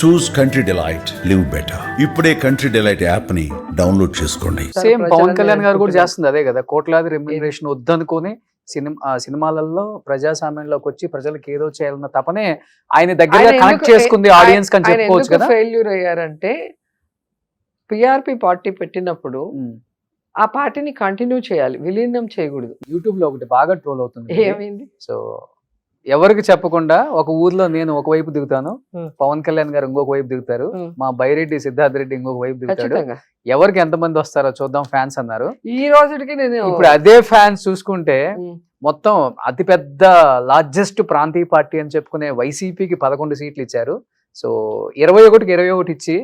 చూస్ country delight, live better. ఇప్పుడే country delight app ని download చేసుకోండి. సేమ్ పవన్ కళ్యాణ్ గారు కూడా చేస్తుంది అదే కదా, కోట్లాది రెమ్యునరేషన్ వద్దనుకుని సినిమాలలో ప్రజాస్వామ్యంలోకి వచ్చి ప్రజలకు ఏదో చేయాలన్న తపనే ఆయన దగ్గర కనెక్ట్ చేసుకుంది ఆడియన్స్ అని చెప్పుకోవచ్చు కదా. ఫెయిల్యూర్ అయ్యారంటే పిఆర్పి పార్టీ పెట్టినప్పుడు ఆ పార్టీని కంటిన్యూ చేయాలి, విలీనం చేయకూడదు. యూట్యూబ్ లో ఒకటి బాగా ట్రోల్ అవుతుంది. ఏమైంది? సో ఎవరికి చెప్పకుండా ఒక ఊర్లో నేను ఒకవైపు దిగుతాను, పవన్ కళ్యాణ్ గారు ఇంకొక వైపు దిగుతారు, మా బైరెడ్డి సిద్ధార్థ్ రెడ్డి ఇంకొక వైపు దిగుతాడు, ఎవరికి ఎంతమంది వస్తారో చూద్దాం ఫ్యాన్స్ అన్నారు. ఈ రోజుకి నేను ఇప్పుడు అదే ఫ్యాన్స్ చూసుకుంటే మొత్తం అతిపెద్ద లార్జెస్ట్ ప్రాంతీయ పార్టీ అని చెప్పుకునే వైసీపీకి 11 సీట్లు ఇచ్చారు. సో 21కి 21 ఇచ్చి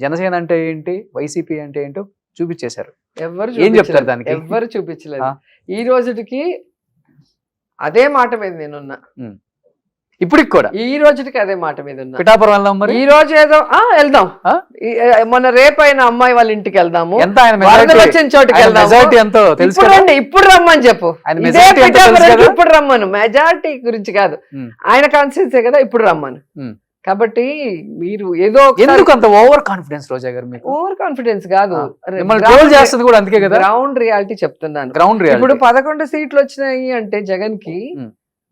జనసేన అంటే ఏంటి, వైసీపీ అంటే ఏంటో చూపించేశారు. ఏం చెప్తారు దానికి? ఎవరు చూపించలేదు. ఈ రోజుకి అదే మాట మీద నేనున్నా, ఇప్పటికి కూడా ఈ రోజుకి అదే మాట మీద ఉన్నా. పిఠాపురం వెళ్దాం మరి, ఈ రోజు ఏదో వెళ్దాం, మొన్న రేపైన అమ్మాయి వాళ్ళ ఇంటికి వెళ్దాము, ఎంత వచ్చిన చోటుకి వెళ్దాం. ఇప్పుడు రమ్మని చెప్పు, ఇప్పుడు రమ్మను. మెజారిటీ గురించి కాదు, ఆయన కాన్స్టిట్యూన్సీ కదా, ఇప్పుడు రమ్మను. కాబట్టి మీరు ఏదో ఎందుకు అంత ఓవర్ కాన్ఫిడెన్స్ రోజా గారు? మీకు ఓవర్ కాన్ఫిడెన్స్ కాదు, చేస్తుంది కూడా అందుకే కదా. గ్రౌండ్ రియాలిటీ చెప్తున్నాను. గ్రౌండ్ రియాలిటీ ఇప్పుడు 11 సీట్లు వచ్చినాయి అంటే జగన్ కి,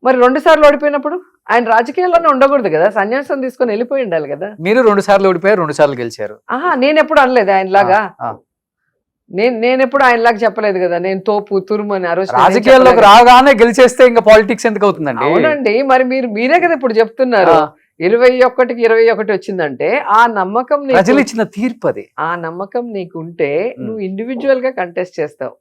మరి 2 సార్లు ఓడిపోయినప్పుడు ఆయన రాజకీయాల్లోనే ఉండకూడదు కదా, సన్యాసం తీసుకొని వెళ్ళిపోయి ఉండాలి కదా. మీరు 2 సార్లు ఓడిపోయారు, 2 సార్లు గెలిచారు. నేను ఎప్పుడు అనలేదు ఆయనలాగా, నేను ఎప్పుడు ఆయనలాగా చెప్పలేదు కదా, నేను తోపు తురుము అని. ఆ రోజు రాజకీయాల్లోకి రాగానే గెలిచేస్తే ఇంకా పాలిటిక్స్ ఎందుకు అవుతుందండి? అవునండి, మరి మీరే కదా ఇప్పుడు చెప్తున్నారు 21కి 21 వచ్చిందంటే ఆ నమ్మకం ప్రజలు ఇచ్చిన తీర్పు అది. ఆ నమ్మకం నీకుంటే నువ్వు ఇండివిజువల్ గా కంటెస్ట్ చేస్తావు.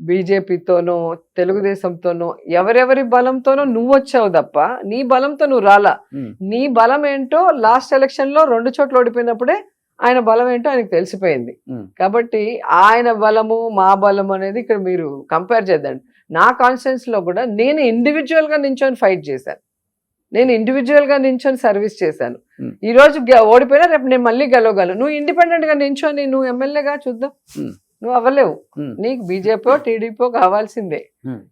బీజేపీతోనో తెలుగుదేశంతోనో ఎవరెవరి బలంతోనో నువ్వు వచ్చావు తప్ప నీ బలంతో నువ్వు రాలా. నీ బలం ఏంటో లాస్ట్ ఎలక్షన్ లో 2 చోట్ల ఓడిపోయినప్పుడే ఆయన బలం ఏంటో ఆయనకు తెలిసిపోయింది. కాబట్టి ఆయన బలము మా బలం అనేది ఇక్కడ మీరు కంపేర్ చేద్దండి. నా కాన్స్టిట్యున్సీ లో కూడా నేను ఇండివిజువల్ గా నించొని ఫైట్ చేశాను, నేను ఇండివిజువల్ గా నించొని సర్వీస్ చేశాను. ఈ రోజు ఓడిపోయినా రేపు నేను మళ్ళీ గెలవగలను. నువ్వు ఇండిపెండెంట్ గా నించొని నువ్వు ఎమ్మెల్యేగా చూద్దాం, నువ్వు అవ్వలేవు. నీకు బీజేపీ టీడీపీ కావాల్సిందే.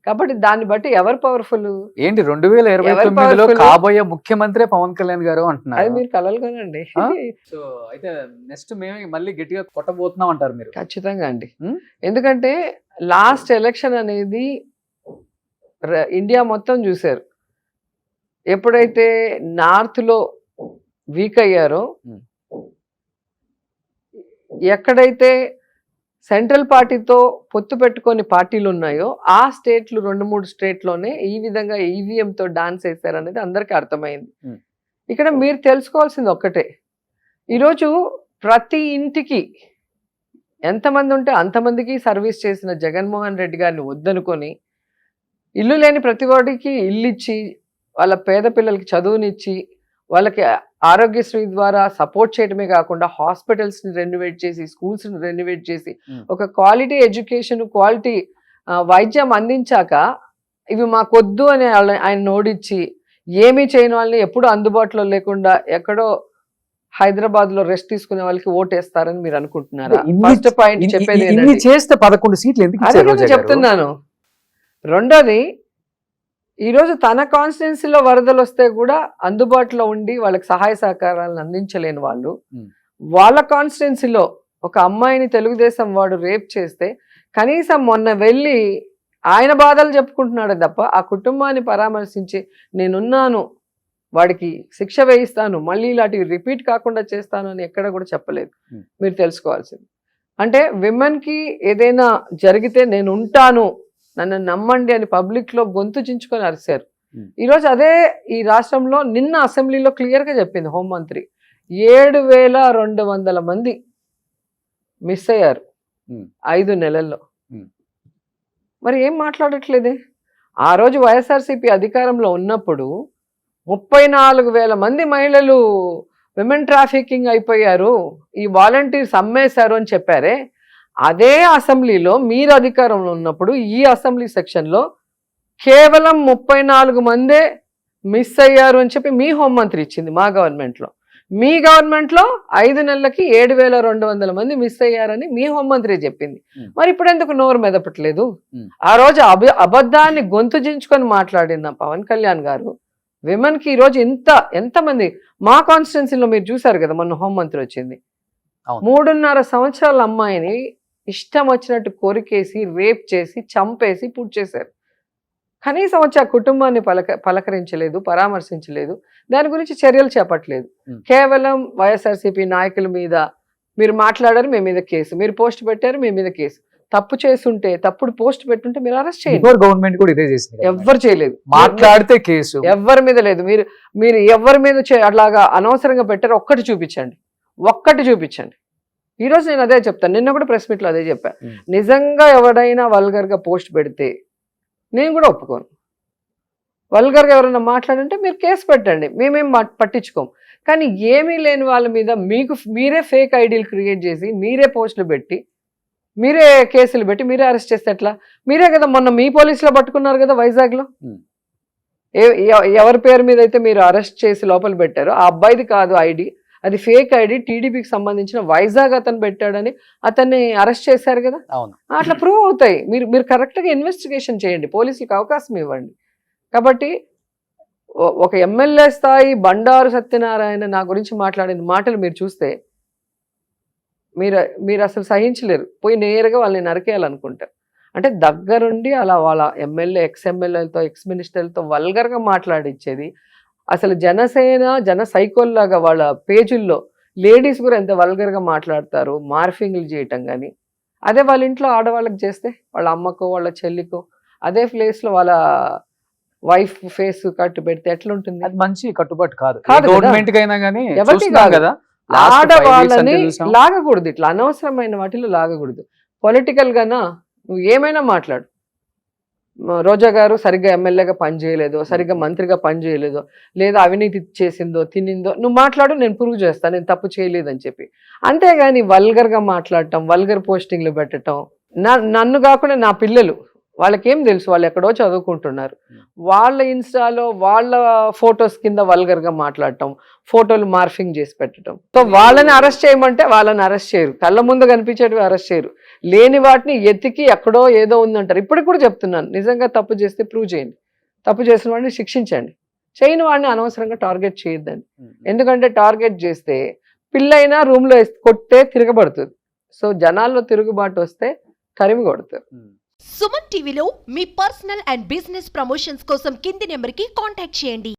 కాబట్టి దాన్ని బట్టి ఎవరు పవర్ఫుల్ ఏంటి 2029లో కాబోయే ముఖ్యమంత్రి పవన్ కళ్యాణ్ గారు అంటున్నారు. అది మీరు కలలుగానండి. సో అయితే నెక్స్ట్ మేమే మళ్ళీ గట్టిగా కొట్టబోతున్నాం అంటారు మీరు? ఖచ్చితంగా అండి. ఎందుకంటే లాస్ట్ ఎలక్షన్ అనేది ఇండియా మొత్తం చూశారు. ఎప్పుడైతే నార్త్ లో వీక్ అయ్యారో, ఎక్కడైతే సెంట్రల్ పార్టీతో పొత్తు పెట్టుకొని పార్టీలు ఉన్నాయో ఆ స్టేట్లు 2-3 స్టేట్లోనే ఈ విధంగా ఈవీఎంతో డాన్స్ వేశారనేది అందరికీ అర్థమైంది. ఇక్కడ మీరు తెలుసుకోవాల్సింది ఒక్కటే, ఈరోజు ప్రతి ఇంటికి ఎంతమంది ఉంటే అంతమందికి సర్వీస్ చేసిన జగన్మోహన్ రెడ్డి గారిని వద్దనుకొని ఇల్లు లేని ప్రతి వాడికి ఇల్లు ఇచ్చి, వాళ్ళ పేద పిల్లలకి చదువునిచ్చి, వాళ్ళకి ఆరోగ్యశ్రీ ద్వారా సపోర్ట్ చేయడమే కాకుండా హాస్పిటల్స్ని రెన్యువేట్ చేసి, స్కూల్స్ని రెన్యువేట్ చేసి, ఒక క్వాలిటీ ఎడ్యుకేషన్, క్వాలిటీ వైద్యం అందించాక ఇవి మాకొద్దు అని ఆయన నోడిచ్చి, ఏమీ చేయని వాళ్ళని ఎప్పుడు అందుబాటులో లేకుండా ఎక్కడో హైదరాబాద్ లో రెస్ట్ తీసుకునే వాళ్ళకి ఓటేస్తారని మీరు అనుకుంటున్నారా? ఫస్ట్ పాయింట్ చెప్పేది చేస్తే 11 సీట్లు ఎందుకు చెప్తున్నాను. రెండోది, ఈరోజు తన కాన్స్టిట్యున్సీలో వరదలు వస్తే కూడా అందుబాటులో ఉండి వాళ్ళకి సహాయ సహకారాలను అందించలేని వాళ్ళు, వాళ్ళ కాన్స్టిట్యున్సీలో ఒక అమ్మాయిని తెలుగుదేశం వాడు రేప్ చేస్తే కనీసం మొన్న వెళ్ళి ఆయన బాధలు చెప్పుకుంటున్నాడు తప్ప ఆ కుటుంబాన్ని పరామర్శించి నేనున్నాను, వాడికి శిక్ష వేయిస్తాను, మళ్ళీ ఇలాంటివి రిపీట్ కాకుండా చేస్తాను అని ఎక్కడ కూడా చెప్పలేదు. మీరు తెలుసుకోవాల్సింది అంటే, విమెన్కి ఏదైనా జరిగితే నేను ఉంటాను, నన్ను నమ్మండి అని పబ్లిక్ లో గొంతు చించుకొని అరిశారు. ఈరోజు అదే ఈ రాష్ట్రంలో నిన్న అసెంబ్లీలో క్లియర్ గా చెప్పింది హోంమంత్రి, 7,200 మంది మిస్ అయ్యారు 5 నెలల్లో. మరి ఏం మాట్లాడట్లేదే? ఆ రోజు వైఎస్ఆర్సీపీ అధికారంలో ఉన్నప్పుడు 34,000 మంది మహిళలు విమెన్ ట్రాఫికింగ్ అయిపోయారు, ఈ వాలంటీర్స్ అమ్మేశారు అని చెప్పారే. అదే అసెంబ్లీలో మీరు అధికారంలో ఉన్నప్పుడు ఈ అసెంబ్లీ సెక్షన్లో కేవలం 34 మందే మిస్ అయ్యారు అని చెప్పి మీ హోంమంత్రి ఇచ్చింది మా గవర్నమెంట్లో. మీ గవర్నమెంట్లో 5 నెలలకి 7,200 మంది మిస్ అయ్యారని మీ హోంమంత్రి చెప్పింది. మరి ఇప్పుడు ఎందుకు నోరు మెదపట్లేదు? ఆ రోజు అబద్ధాన్ని గొంతు చించుకొని మాట్లాడిన పవన్ కళ్యాణ్ గారు విమెన్ కి ఈ రోజు ఎంతమంది మా కాన్స్టిట్యున్సీలో మీరు చూసారు కదా, మొన్న హోంమంత్రి వచ్చింది, అవును. 3.5 సంవత్సరాల అమ్మాయిని ఇష్టం వచ్చినట్టు కొరికేసి రేప్ చేసి చంపేసి పుట్ చేశారు. కనీసం వచ్చి ఆ కుటుంబాన్ని పలకరించలేదు, పరామర్శించలేదు, దాని గురించి చర్యలు చేపట్టలేదు. కేవలం వైఎస్ఆర్సీపీ నాయకుల మీద మీరు మాట్లాడారు, మీ మీద కేసు, మీరు పోస్ట్ పెట్టారు, మీ మీద కేసు, తప్పు చేస్తుంటే తప్పుడు పోస్ట్ పెట్టుంటే మీరు అరెస్ట్ చేయండి. గవర్నమెంట్ కూడా ఇదే చేసింది, ఎవ్వరు చేయలేదు, మాట్లాడితే కేసు, ఎవరి మీద లేదు. మీరు ఎవరి మీద అట్లాగా అనవసరంగా పెట్టారు, ఒక్కటి చూపించండి. ఈ రోజు నేను అదే చెప్తాను, నిన్న కూడా ప్రెస్ మీట్ లో అదే చెప్పాను. నిజంగా ఎవడైనా వల్గర్ గా పోస్ట్ పెడితే నేను కూడా ఒప్పుకోను. వల్గర్ గా ఎవరైనా మాట్లాడంటే మీరు కేసు పెట్టండి, మేమేం పట్టించుకోం. కానీ ఏమీ లేని వాళ్ళ మీద మీరే ఫేక్ ఐడీలు క్రియేట్ చేసి, మీరే పోస్టులు పెట్టి, మీరే కేసులు పెట్టి, మీరే అరెస్ట్ చేస్తే ఎట్లా? మీరే కదా మొన్న మీ పోలీసులో పట్టుకున్నారు కదా వైజాగ్ లో. ఎవరి పేరు మీద అయితే మీరు అరెస్ట్ చేసి లోపల పెట్టారో ఆ అబ్బాయిది కాదు ఐడి, అది ఫేక్ ఐడి, టీడీపీకి సంబంధించిన వైజాగ్ అతను పెట్టాడని అతన్ని అరెస్ట్ చేశారు కదా. అవును, అట్లా ప్రూవ్ అవుతాయి. మీరు కరెక్ట్గా ఇన్వెస్టిగేషన్ చేయండి, పోలీసులకు అవకాశం ఇవ్వండి. కాబట్టి ఒక ఎమ్మెల్యే స్థాయి బండారు సత్యనారాయణ నా గురించి మాట్లాడిన మాటలు మీరు చూస్తే మీరు అసలు సహించలేరు, పోయి నేరుగా వాళ్ళని నరికేయాలనుకుంటారు. అంటే దగ్గరుండి అలా వాళ్ళ ఎమ్మెల్యే, ఎక్స్-ఎమ్మెల్యేలతో, ఎక్స్-మినిస్టర్లతో వల్గర్గా మాట్లాడిచ్చేది. అసలు జన సైకోల్లాగా వాళ్ళ పేజీల్లో లేడీస్ కూడా ఎంత వల్గర్గా మాట్లాడతారు, మార్ఫింగ్లు చేయటం. కానీ అదే వాళ్ళ ఇంట్లో ఆడవాళ్ళకి చేస్తే, వాళ్ళ అమ్మకో వాళ్ళ చెల్లికో అదే ప్లేస్లో వాళ్ళ వైఫ్ ఫేస్ కట్టు పెడితే ఎట్లుంటుంది? అది మంచి కట్టుబాటు కాదు కాదు కదా. గవర్నమెంట్ కైనా కానీ ఎవరికి చూస్తున్నాం కదా, ఆడవాళ్ళని లాగకూడదు, ఇట్లా అనవసరమైన వాటిలో లాగకూడదు. పొలిటికల్ గానా నువ్వు ఏమైనా మాట్లాడు. రోజా గారు సరిగ్గా ఎమ్మెల్యేగా పనిచేయలేదో, సరిగ్గా మంత్రిగా పనిచేయలేదో, లేదా అవినీతి చేసిందో తినిందో నువ్వు మాట్లాడు, నేను ప్రూవ్ చేస్తాను నేను తప్పు చేయలేదని చెప్పి. అంతేగాని వల్గర్గా మాట్లాడటం, వల్గర్ పోస్టింగ్లు పెట్టడం, నన్ను కాకుండా నా పిల్లలు వాళ్ళకేం తెలుసు, వాళ్ళు ఎక్కడో చదువుకుంటున్నారు, వాళ్ళ ఇన్స్టాలో వాళ్ళ ఫొటోస్ కింద వల్గర్గా మాట్లాడటం, ఫోటోలు మార్ఫింగ్ చేసి పెట్టడం. సో వాళ్ళని అరెస్ట్ చేయమంటే వాళ్ళని అరెస్ట్ చేయరు, కళ్ళ ముందు కనిపించేటివి అరెస్ట్ చేయరు, లేని వాటిని ఎత్తికి ఎక్కడో ఏదో ఉందంటారు. ఇప్పటికి కూడా చెప్తున్నాను, నిజంగా తప్పు చేస్తే ప్రూవ్ చేయండి, తప్పు చేసిన వాడిని శిక్షించండి, చేయని వాడిని అనవసరంగా టార్గెట్ చేయొద్దండి. ఎందుకంటే టార్గెట్ చేస్తే పిల్లైనా రూమ్లో కొట్టే తిరగబడుతుంది. సో జనాల్లో తిరుగుబాటు వస్తే తరిమి కొడతారు. సుమన్ టీవీలో మీ పర్సనల్ అండ్ బిజినెస్ ప్రమోషన్స్ కోసం కింది నెంబర్కి కాంటాక్ట్ చేయండి.